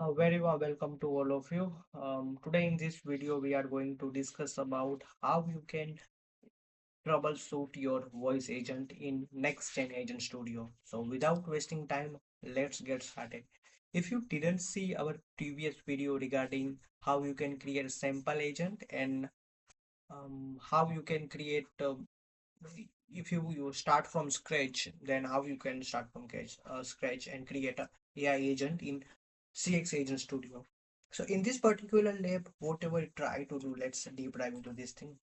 Very warm welcome to all of you. Today in this video, we are going to discuss about how you can troubleshoot your voice agent in Next Gen Agent Studio. So without wasting time, let's get started. If you didn't see our previous video regarding how you can create a sample agent and how you can create if you start from scratch, then how you can start from scratch and create a AI agent in CX Agent Studio. So in this particular lab, whatever we try to do, let's deep dive into this thing.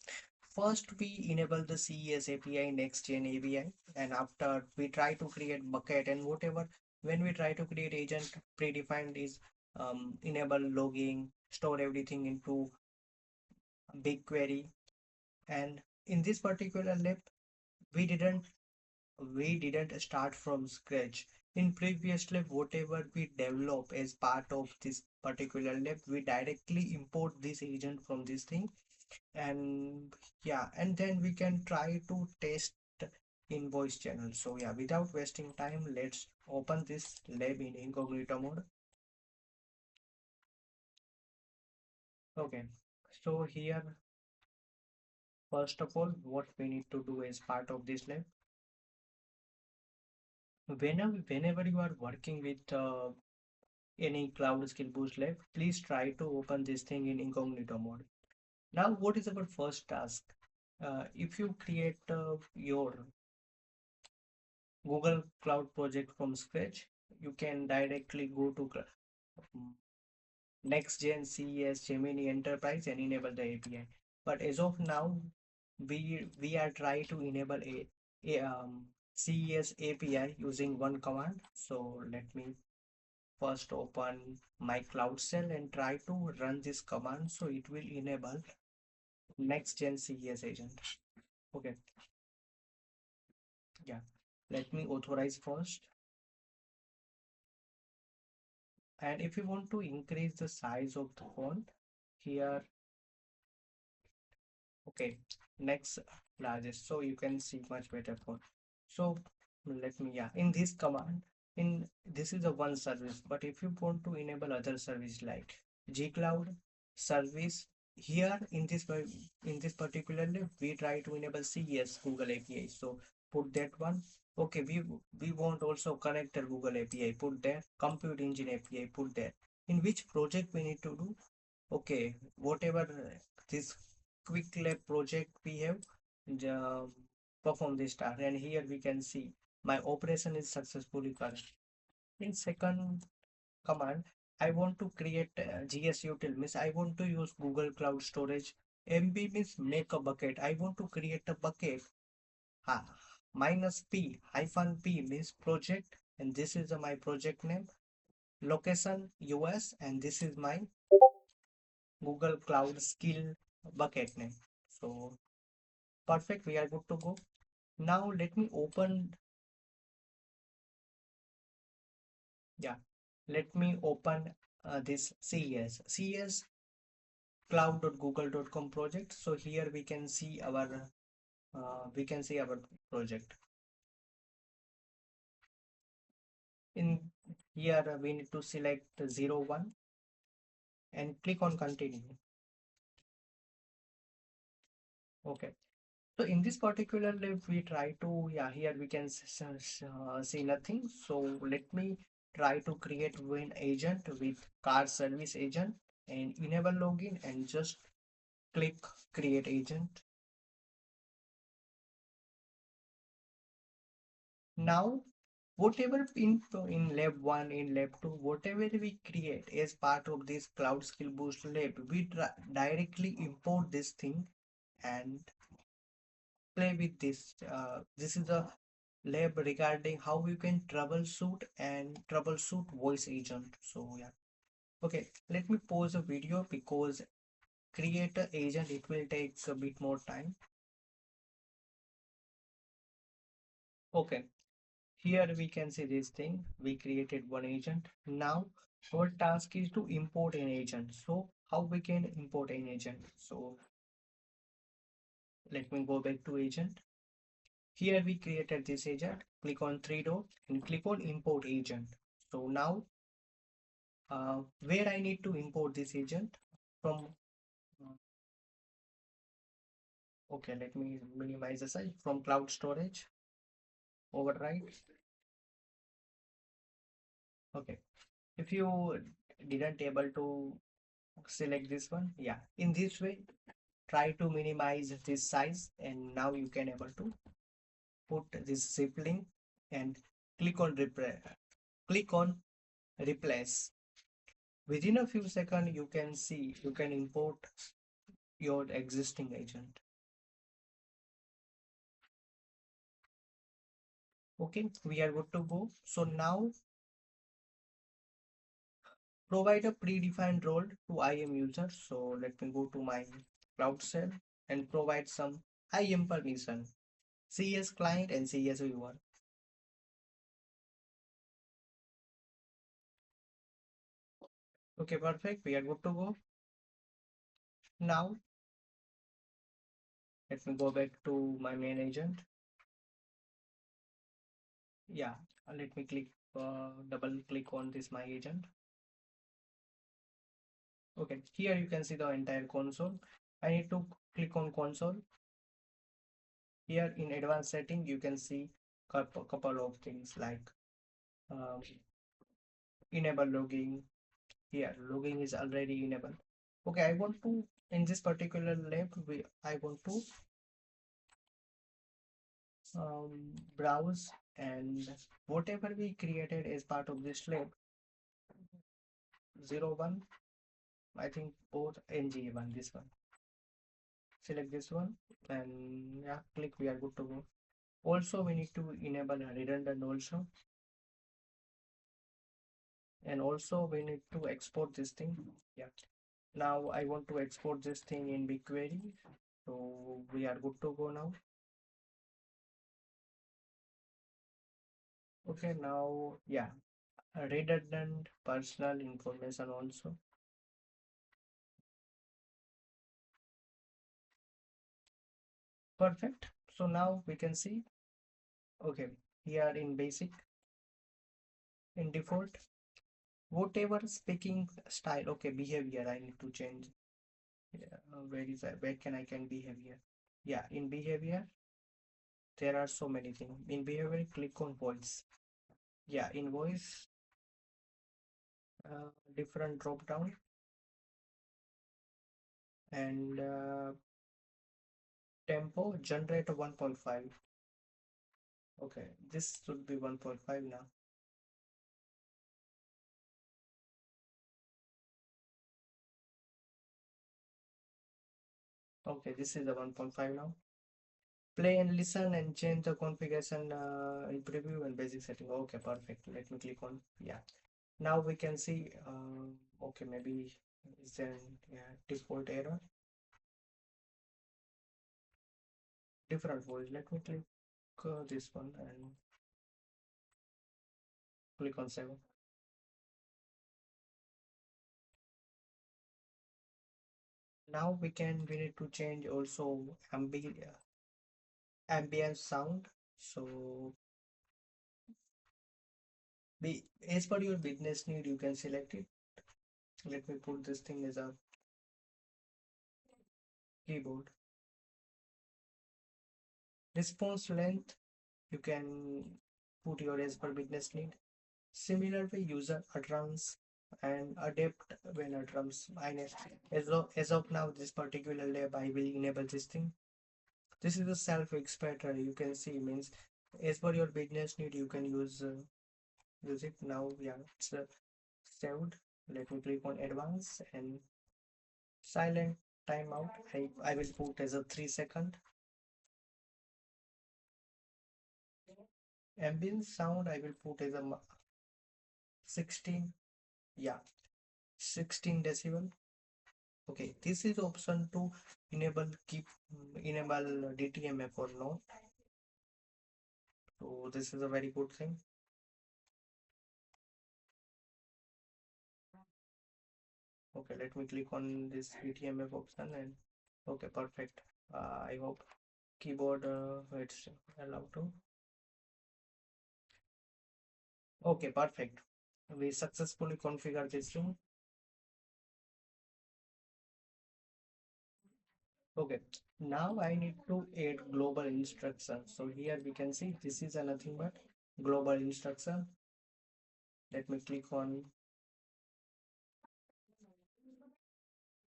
First, we enable the CES API, Next Gen API, and after we try to create bucket and whatever. When we try to create agent, predefined is enable logging, store everything into BigQuery, and in this particular lab, we didn't we didn't start from scratch. In previous lab, whatever we develop as part of this particular lab, we directly import this agent from this thing, and yeah, and then we can try to test in voice channel. So yeah, without wasting time, let's open this lab in incognito mode. Okay, so here, first of all, what we need to do as part of this lab, whenever you are working with any cloud skill boost lab, please try to open this thing in incognito mode. Now, what is our first task? If you create your Google Cloud project from scratch, you can directly go to Next Gen CES Gemini Enterprise and enable the API. But as of now, we are trying to enable a CES API using one command. So let me first open my Cloud Shell and try to run this command. So it will enable Next Gen CES agent. Okay, yeah. Let me authorize first. And if you want to increase the size of the font, here, okay, next largest, so you can see much better font. So let me, yeah, in this command, in this is a one service, but if you want to enable other service like gcloud service, here in this particularly we try to enable CES Google API, so put that one. Okay, we want also connector Google API, put there. Compute engine API, put there. In which project we need to do? Okay, whatever this quick lab project we have, uh, perform this task, and here we can see my operation is successfully correct. In second command, I want to create GS util, means I want to use Google Cloud Storage. MB means make a bucket. I want to create a bucket. Ha, minus P hyphen P means project, and this is my project name. Location US, and this is my Google Cloud skill bucket name. So perfect, we are good to go. Now let me open, yeah, let me open this CES cloud.google.com project. So here we can see our project. In here we need to select the 01 and click on continue. Okay. So in this particular lab, we try to, yeah, here we can see nothing. So let me try to create one agent with car service agent and enable login and just click create agent. Now, whatever in lab 1, in lab 2, whatever we create as part of this Cloud Skill Boost lab, we directly import this thing and play with this. This is a lab regarding how you can troubleshoot voice agent. So yeah, okay, let me pause the video because create a agent, it will take a bit more time. Okay, here we can see this thing, we created one agent. Now our task is to import an agent. So how we can import an agent? So let me go back to agent. Here we created this agent, click on three dot and click on import agent. So now where I need to import this agent from. Okay, let me minimize the size from cloud storage, override. Okay, if you didn't able to select this one, yeah, in this way, try to minimize this size, and now you can able to put this zip link and click on click on replace. Within a few seconds, you can see you can import your existing agent. Okay, we are good to go. So now provide a predefined role to IAM user. So let me go to my cloud cell and provide some IAM permission. CS client and CS viewer. Okay, perfect. We are good to go. Now let me go back to my main agent. Yeah, let me click double click on this my agent. Okay, here you can see the entire console. I need to click on console. Here in advanced setting, you can see couple of things like um, enable logging. Here, logging is already enabled. Okay, I want to in this particular lab, I want to browse and whatever we created as part of this lab 01, I think both NG1, this one. Select this one and yeah, click, we are good to go. Also, we need to enable redundant also, and also we need to export this thing. Yeah. Now I want to export this thing in BigQuery. So we are good to go now. Okay, now yeah, redundant personal information also. Perfect. So now we can see, okay, here in basic, in default, whatever speaking style, okay, behavior I need to change. Yeah, where is that? Where can I can behavior? Yeah, in behavior, there are so many things. In behavior, click on voice. Yeah, in voice, different drop down and tempo generate 1.5. Okay, this should be 1.5 now. Okay, this is the 1.5 now. Play and listen and change the configuration in preview and basic setting. Okay, perfect. Let me click on, yeah. Now we can see, okay, maybe is there, yeah, default error, different voice. Let me click this one and click on 7. Now we need to change also ambient sound. So as per your business need, you can select it. Let me put this thing as a keyboard. Response length, you can put your as per business need. Similar way, user utterance and adapt when utterance. As of now, this particular lab, I will enable this thing. This is a self-explanatory. You can see means as per your business need, you can use it now. Yeah, it's saved. Let me click on advance and silent timeout. I will put as a 3 second. Ambient sound I will put as a 16. Yeah, 16 decibel. Okay, this is option to enable DTMF or not. So this is a very good thing. Okay, let me click on this DTMF option and okay, perfect. I hope keyboard it's allowed to. Okay, perfect. We successfully configure this thing. Okay, now I need to add global instruction. So here we can see this is a nothing but global instruction. Let me click on,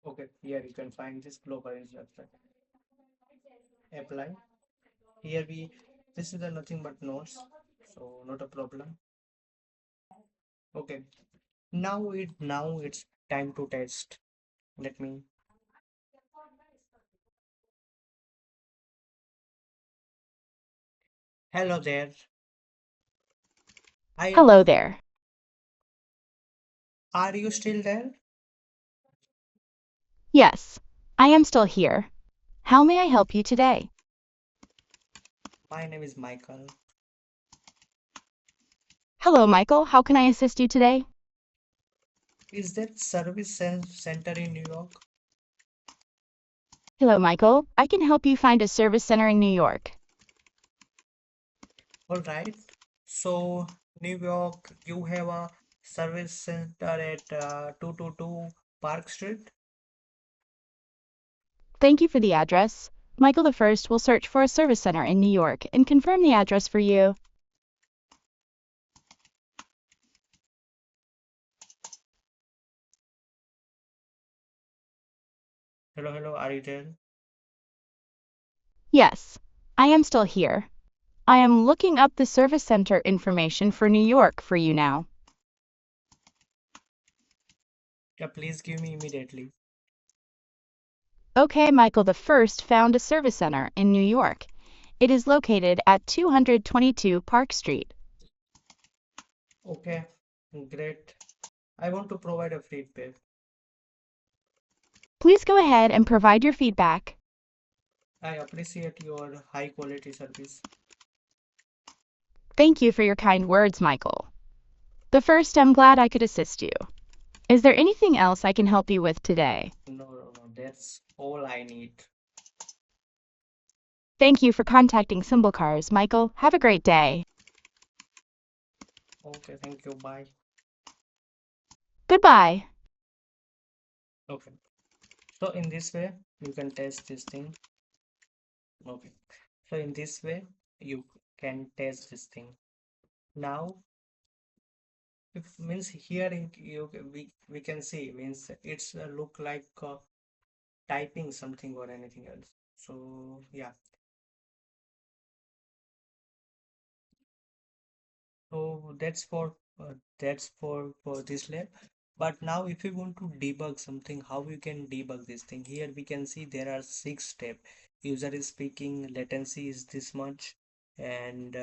okay, here you can find this global instruction. Apply. Here we, this is a nothing but nodes, so not a problem. Okay, now it's time to test. Let me, hello there. I, Hello there. are you still there? Yes, I am still here. How may I help you today? My name is Michael. Hello, Michael. How can I assist you today? Is that center in New York? Hello, Michael. I can help you find a service center in New York. All right. So, New York, you have a service center at 222 Park Street. Thank you for the address. Michael the First will search for a service center in New York and confirm the address for you. Hello, hello, are you there? Yes, I am still here. I am looking up the service center information for New York for you now. Yeah, please give me immediately. Okay, Michael the First found a service center in New York. It is located at 222 Park Street. Okay, great. I want to provide a feedback. Please go ahead and provide your feedback. I appreciate your high quality service. Thank you for your kind words, Michael. The first, I'm glad I could assist you. Is there anything else I can help you with today? No, no, no, that's all I need. Thank you for contacting Symbol Cars, Michael. Have a great day. Okay, thank you. Bye. Goodbye. Okay. So in this way, you can test this thing. Okay. So in this way, you can test this thing. Now, if means here in you we can see means it's look like typing something or anything else. So yeah. So that's for this lab. But now if you want to debug something, how you can debug this thing? Here we can see there are 6 steps. User is speaking, latency is this much, and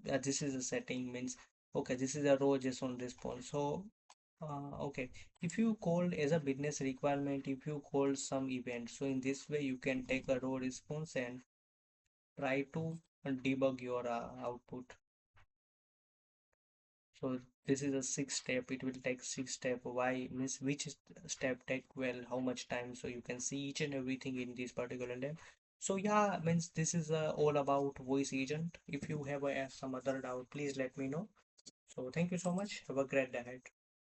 this is a setting means okay, this is a row JSON response. So okay, if you call as a business requirement, if you call some event, so in this way you can take a row response and try to debug your output. So this is a 6 step. It will take 6 step. Why means which step take well how much time? So you can see each and everything in this particular lab. So yeah, means this is all about voice agent. If you have some other doubt, please let me know. So thank you so much. Have a great day ahead.